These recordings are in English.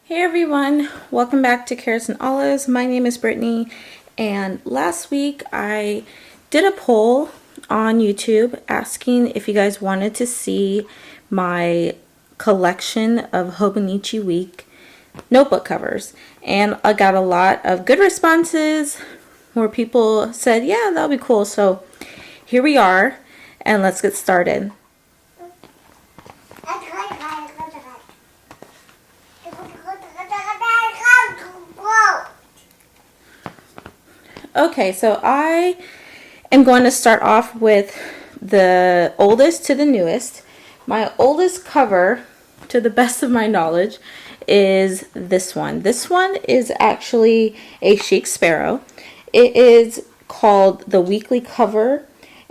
Hey everyone, welcome back to Carrots and Olives. My name is Brittany, and last week I did a poll on YouTube asking if you guys wanted to see my collection of Hobonichi Week notebook covers, and I got a lot of good responses where people said, yeah, that'll be cool. So here we are, and let's get started. Okay, so I am going to start off with the oldest to the newest. My oldest cover, to the best of my knowledge, is this one. This one is actually a chic sparrow. It is called the weekly cover,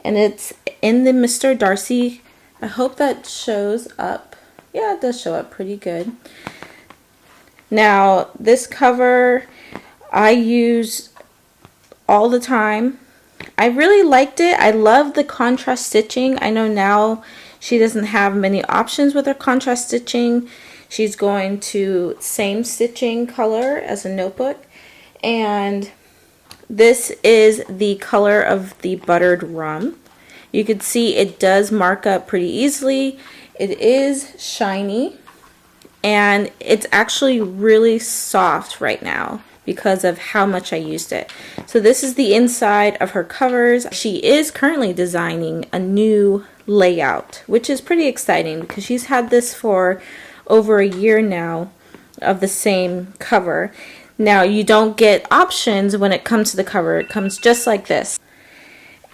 and it's in the Mr. Darcy. I hope that shows up. Yeah, it does show up pretty good. Now, this cover I use all the time. I really liked it. I love the contrast stitching. I know now she doesn't have many options with her contrast stitching. She's going to same stitching color as a notebook, and this is the color of the buttered rum. You can see it does mark up pretty easily. It is shiny, and it's actually really soft right now because of how much I used it. So this is the inside of her covers. She is currently designing a new layout, which is pretty exciting because she's had this for over a year now of the same cover. Now you don't get options when it comes to the cover. It comes just like this.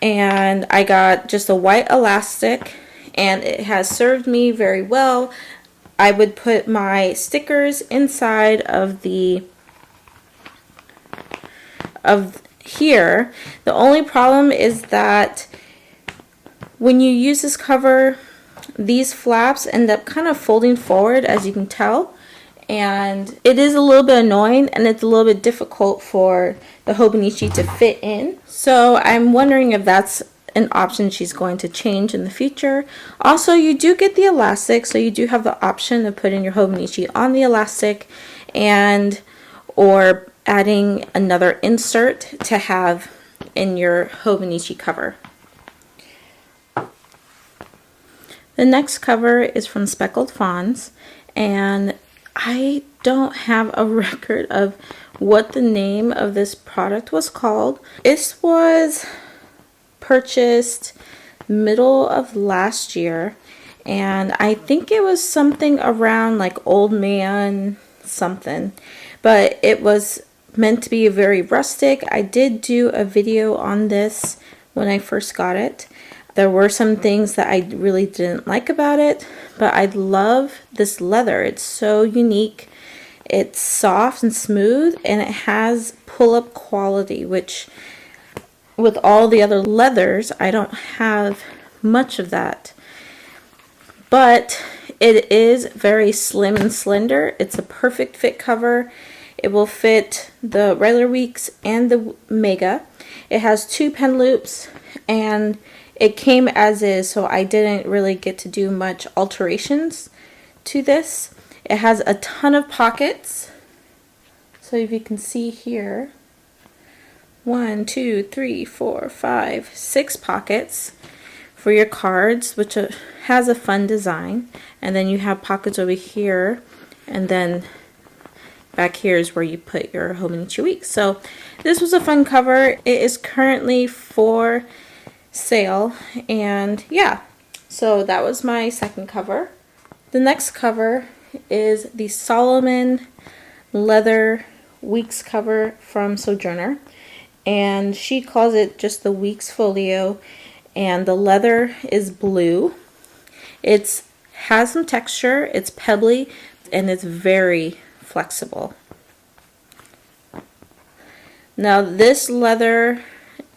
And I got just a white elastic, and it has served me very well. I would put my stickers inside of here. The only problem is that when you use this cover, these flaps end up kind of folding forward, as you can tell, and it is a little bit annoying, and it's a little bit difficult for the Hobonichi to fit in. So I'm wondering if that's an option she's going to change in the future. Also, you do get the elastic, so you do have the option of putting your Hobonichi on the elastic, and or adding another insert to have in your Hobonichi cover. The next cover is from Speckled Fawns, and I don't have a record of what the name of this product was called. This was purchased middle of last year, and I think it was something around like Old Man something, but it was meant to be very rustic. I did do a video on this when I first got it. There were some things that I really didn't like about it, but I love this leather. It's so unique. It's soft and smooth, and it has pull-up quality, which with all the other leathers, I don't have much of that. But it is very slim and slender. It's a perfect fit cover. It will fit the regular weeks and the mega. It has 2 pen loops, and it came as is, so I didn't really get to do much alterations to this. It has a ton of pockets. So if you can see here, 1, 2, 3, 4, 5, 6 pockets for your cards, which has a fun design. And then you have pockets over here, and then back here is where you put your Hobonichi Week. So this was a fun cover. It is currently for sale, and yeah, so that was my second cover. The next cover is the Salomon leather weeks cover from Sojourner, and she calls it just the Weeks folio, and the leather is blue. It has some texture, it's pebbly, and it's very flexible. Now this leather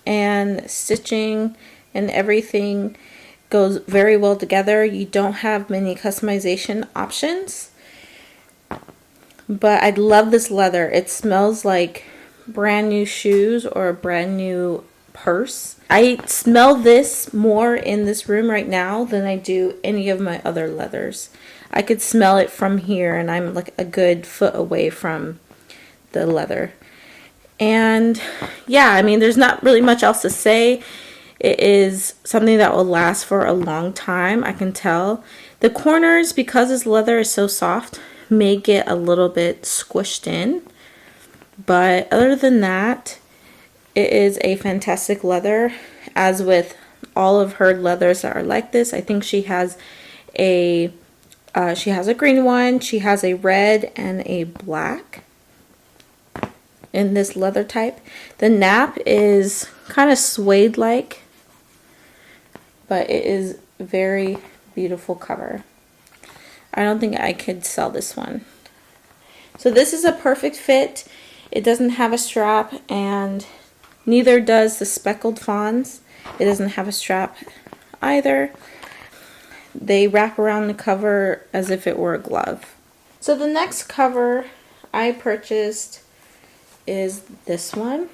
and stitching and everything goes very well together. You don't have many customization options, but I love this leather. It smells like brand new shoes or a brand new purse. I smell this more in this room right now than I do any of my other leathers. I could smell it from here, and I'm like a good foot away from the leather. And yeah, I mean, there's not really much else to say. It is something that will last for a long time, I can tell. The corners, because this leather is so soft, may get a little bit squished in. But other than that, it is a fantastic leather. As with all of her leathers that are like this, I think she has a green one, she has a red and a black in this leather type. The nap is kind of suede like, but it is very beautiful cover. I don't think I could sell this one. So this is a perfect fit. It doesn't have a strap, and neither does the Speckled Fawns. It doesn't have a strap either. They wrap around the cover as if it were a glove. So the next cover I purchased is this one.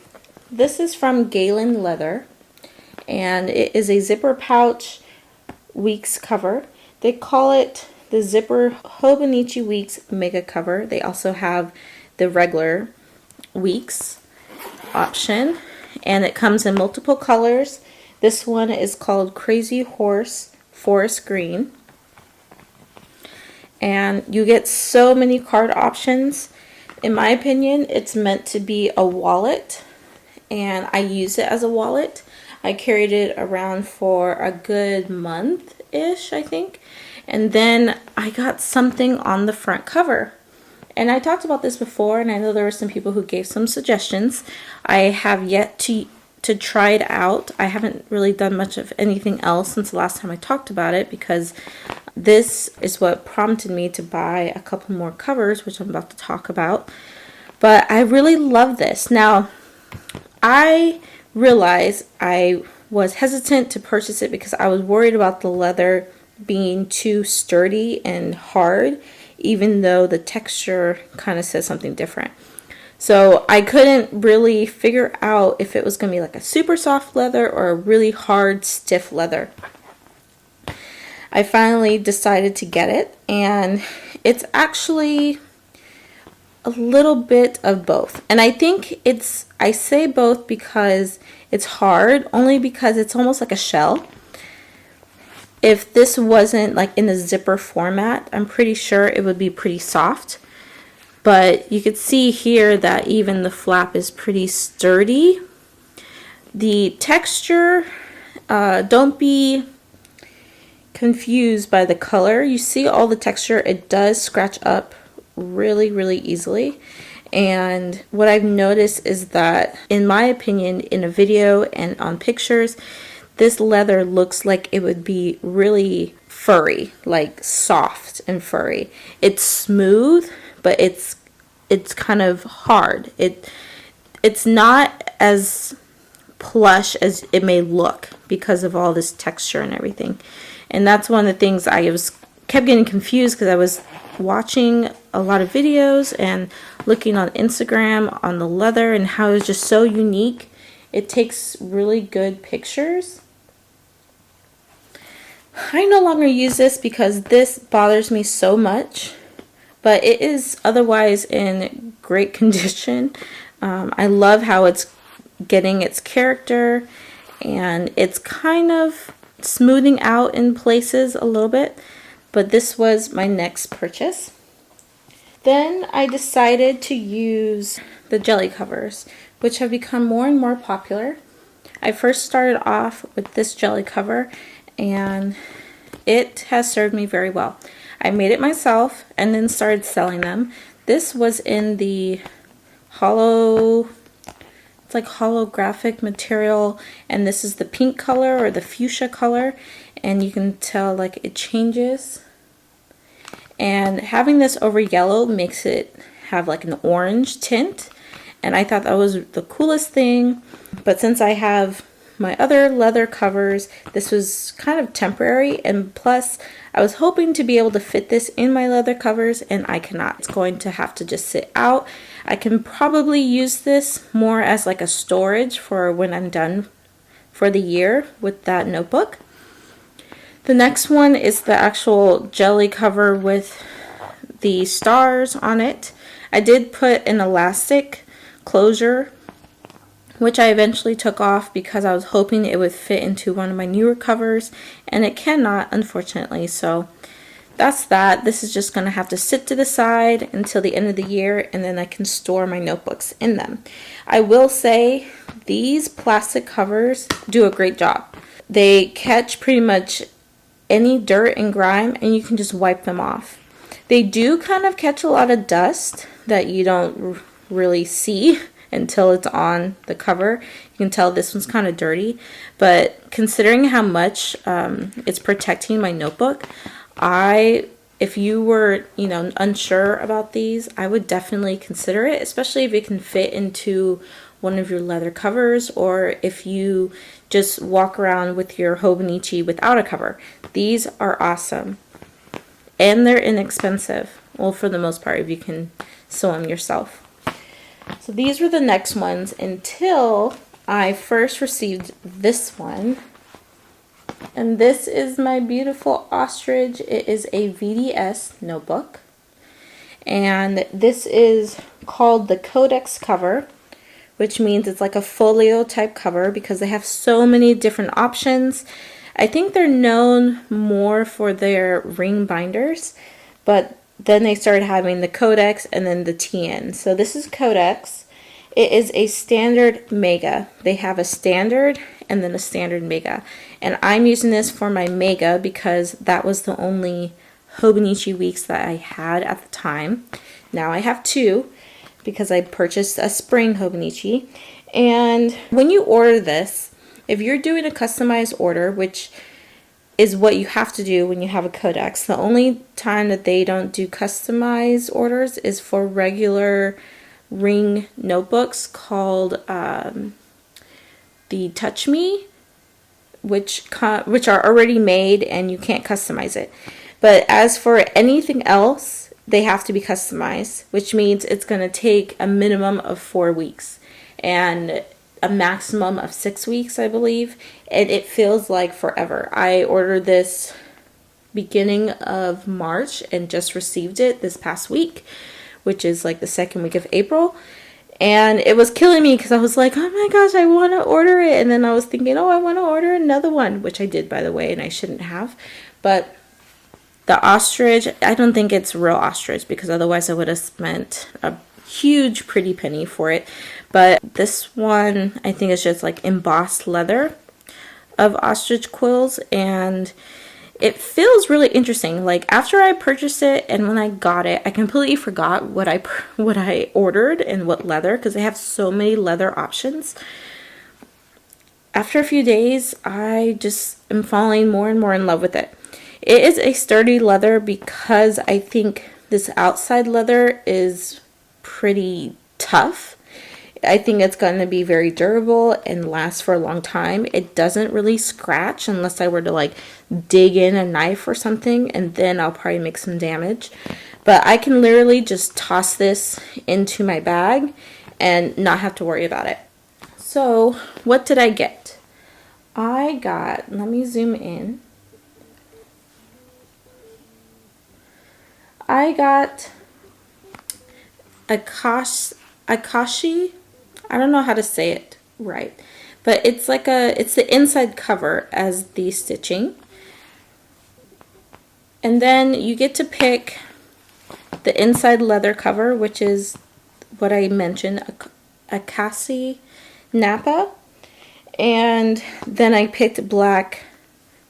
This is from Galen Leather, and it is a zipper pouch Weeks cover. They call it the Zipper Hobonichi Weeks Mega Cover. They also have the regular Weeks option, and it comes in multiple colors. This one is called Crazy Horse Forest Green, and you get so many card options. In my opinion, it's meant to be a wallet, and I use it as a wallet. I carried it around for a good month-ish, I think, and then I got something on the front cover. And I talked about this before, and I know there were some people who gave some suggestions. I have yet to try it out. I haven't really done much of anything else since the last time I talked about it, because this is what prompted me to buy a couple more covers, which I'm about to talk about. But I really love this. Now, I realized I was hesitant to purchase it because I was worried about the leather being too sturdy and hard, even though the texture kind of says something different. So I couldn't really figure out if it was going to be like a super soft leather or a really hard, stiff leather. I finally decided to get it, and it's actually a little bit of both. And I think I say both because it's hard, only because it's almost like a shell. If this wasn't like in the zipper format, I'm pretty sure it would be pretty soft. But you could see here that even the flap is pretty sturdy. The texture, don't be confused by the color. You see all the texture, it does scratch up really, really easily. And what I've noticed is that, in my opinion, in a video and on pictures, this leather looks like it would be really furry, like soft and furry. It's smooth, but it's kind of hard. It's not as plush as it may look because of all this texture and everything. And that's one of the things I kept getting confused, because I was watching a lot of videos and looking on Instagram on the leather and how it's just so unique. It takes really good pictures. I no longer use this because this bothers me so much, but it is otherwise in great condition. I love how it's getting its character, and it's kind of smoothing out in places a little bit. But this was my next purchase. Then I decided to use the jelly covers, which have become more and more popular. I first started off with this jelly cover, and it has served me very well. I made it myself and then started selling them. This was in the it's like holographic material, and this is the pink color or the fuchsia color, and you can tell like it changes. And having this over yellow makes it have like an orange tint, and I thought that was the coolest thing. But since I have my other leather covers, this was kind of temporary, and plus I was hoping to be able to fit this in my leather covers, and I cannot. It's going to have to just sit out. I can probably use this more as like a storage for when I'm done for the year with that notebook. The next one is the actual jelly cover with the stars on it. I did put an elastic closure, which I eventually took off because I was hoping it would fit into one of my newer covers, and it cannot, unfortunately. So that's that. This is just going to have to sit to the side until the end of the year, and then I can store my notebooks in them. I will say these plastic covers do a great job. They catch pretty much any dirt and grime, and you can just wipe them off. They do kind of catch a lot of dust that you don't really see until it's on the cover. You can tell this one's kind of dirty, but considering how much it's protecting my notebook, if you were, unsure about these, I would definitely consider it, especially if it can fit into one of your leather covers, or if you just walk around with your Hobonichi without a cover. These are awesome. And they're inexpensive. Well, for the most part, if you can sew them yourself. So these were the next ones until I first received this one. And this is my beautiful ostrich. It is a VDS notebook. And this is called the Codex cover, which means it's like a folio type cover because they have so many different options. I think they're known more for their ring binders, but then they started having the Codex and then the TN. So this is Codex. It is a standard mega. They have a standard and then a standard mega. And I'm using this for my mega because that was the only Hobonichi weeks that I had at the time. Now I have two because I purchased a spring Hobonichi. And when you order this, if you're doing a customized order, which is what you have to do when you have a Codex, the only time that they don't do customized orders is for regular ring notebooks called the Touch Me, which are already made and you can't customize it. But as for anything else, they have to be customized, which means it's going to take a minimum of 4 weeks. And a maximum of 6 weeks, I believe, and it feels like forever. I ordered this beginning of March and just received it this past week, which is like the second week of April, and it was killing me because I was like, oh my gosh, I want to order it, and then I was thinking, oh, I want to order another one, which I did, by the way, and I shouldn't have. But the ostrich, I don't think it's real ostrich because otherwise I would have spent a huge pretty penny for it. But this one, I think it's just like embossed leather of ostrich quills, and it feels really interesting. Like after I purchased it and when I got it, I completely forgot what I ordered and what leather, because they have so many leather options. After a few days, I just am falling more and more in love with it. It is a sturdy leather because I think this outside leather is pretty tough. I think it's going to be very durable and last for a long time. It doesn't really scratch unless I were to like dig in a knife or something, and then I'll probably make some damage. But I can literally just toss this into my bag and not have to worry about it. So what did I get? I got, let me zoom in. I got Akashi. I don't know how to say it right, but it's the inside cover as the stitching. And then you get to pick the inside leather cover, which is what I mentioned, Akasi Napa. And then I picked black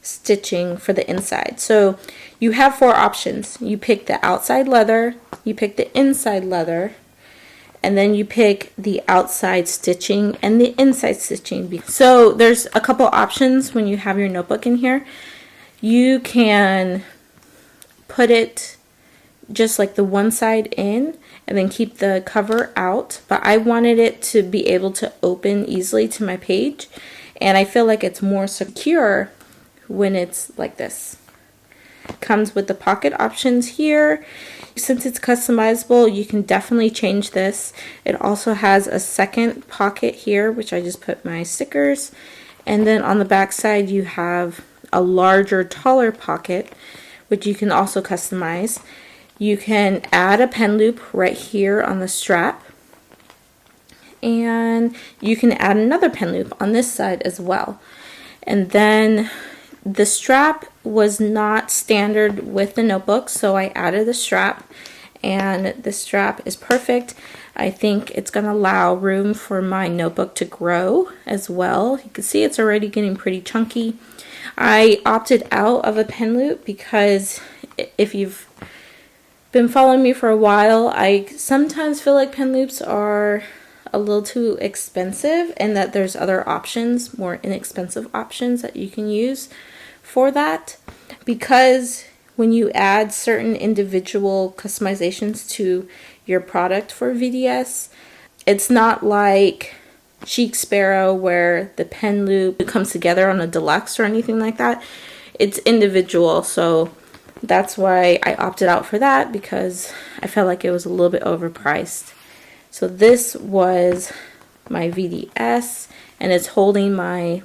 stitching for the inside. So you have 4 options. You pick the outside leather, you pick the inside leather, and then you pick the outside stitching and the inside stitching. So there's a couple options when you have your notebook in here. You can put it just like the one side in and then keep the cover out, but I wanted it to be able to open easily to my page, and I feel like it's more secure when it's like this. Comes with the pocket options here. Since it's customizable, you can definitely change this. It also has a second pocket here, which I just put my stickers, and then on the back side you have a larger, taller pocket, which you can also customize. You can add a pen loop right here on the strap, and you can add another pen loop on this side as well. And then the strap was not standard with the notebook, so I added the strap, and the strap is perfect. I think it's going to allow room for my notebook to grow as well. You can see it's already getting pretty chunky. I opted out of a pen loop because if you've been following me for a while, I sometimes feel like pen loops are a little too expensive, and that there's other options, more inexpensive options that you can use for that. Because when you add certain individual customizations to your product for VDS, it's not like Chic Sparrow where the pen loop comes together on a deluxe or anything like that. It's individual, so that's why I opted out for that, because I felt like it was a little bit overpriced. So this was my VDS, and it's holding my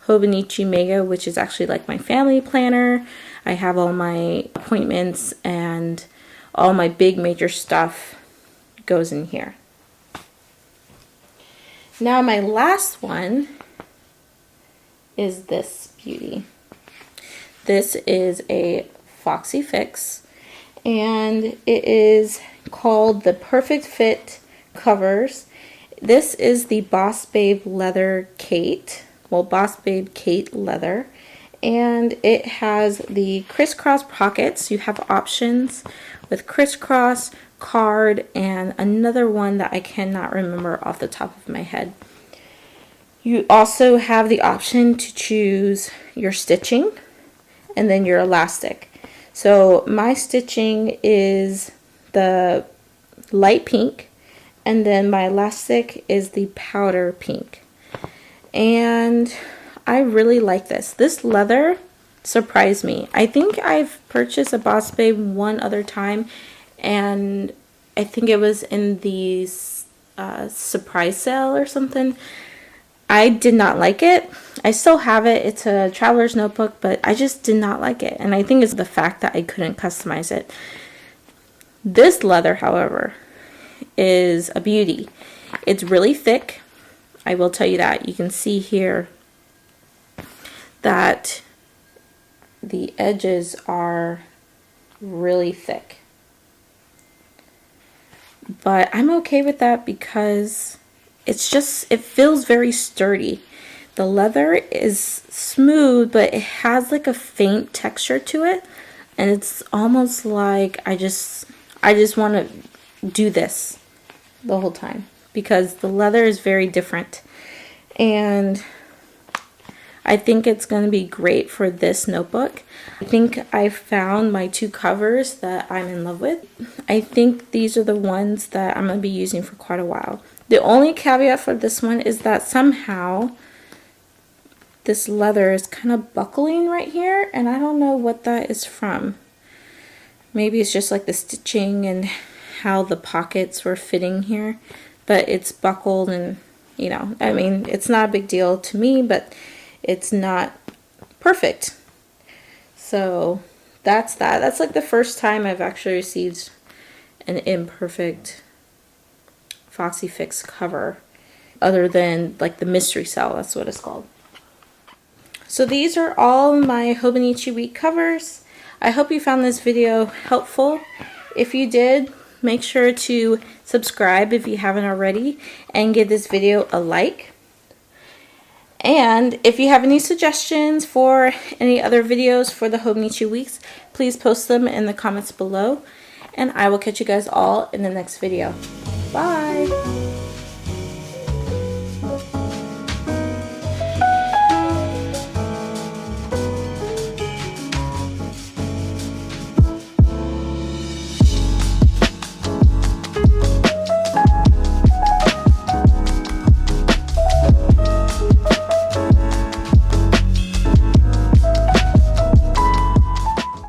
Hobonichi Mega, which is actually like my family planner. I have all my appointments and all my big major stuff goes in here. Now my last one is this beauty. This is a Foxy Fix, and it is called the Perfect Fit Covers. This is the Boss Babe Leather Kate. Well, Boss Babe Kate Leather. And it has the crisscross pockets. You have options with crisscross, card, and another one that I cannot remember off the top of my head. You also have the option to choose your stitching and then your elastic. So my stitching is the light pink, and then my elastic is the powder pink. And I really like this. This leather surprised me. I think I've purchased a Boss Babe one other time, and I think it was in the surprise sale or something. I did not like it. I still have it. It's a traveler's notebook, but I just did not like it. And I think it's the fact that I couldn't customize it. This leather, however, is a beauty. It's really thick. I will tell you that. You can see here that the edges are really thick. But I'm okay with that because it feels very sturdy. The leather is smooth, but it has like a faint texture to it, and it's almost like I just want to do this the whole time because the leather is very different, and I think it's going to be great for this notebook. I think I found my two covers that I'm in love with. I think these are the ones that I'm going to be using for quite a while. The only caveat for this one is that somehow this leather is kind of buckling right here, and I don't know what that is from. Maybe it's just like the stitching and how the pockets were fitting here, but it's buckled, and you know, I mean, it's not a big deal to me, but it's not perfect. So that's that. That's like the first time I've actually received an imperfect Foxy Fix cover, other than like the mystery cell, that's what it's called. So these are all my Hobonichi Week covers. I hope you found this video helpful. If you did, make sure to subscribe if you haven't already, and give this video a like. And if you have any suggestions for any other videos for the Hobonichi Weeks, please post them in the comments below. And I will catch you guys all in the next video. Bye!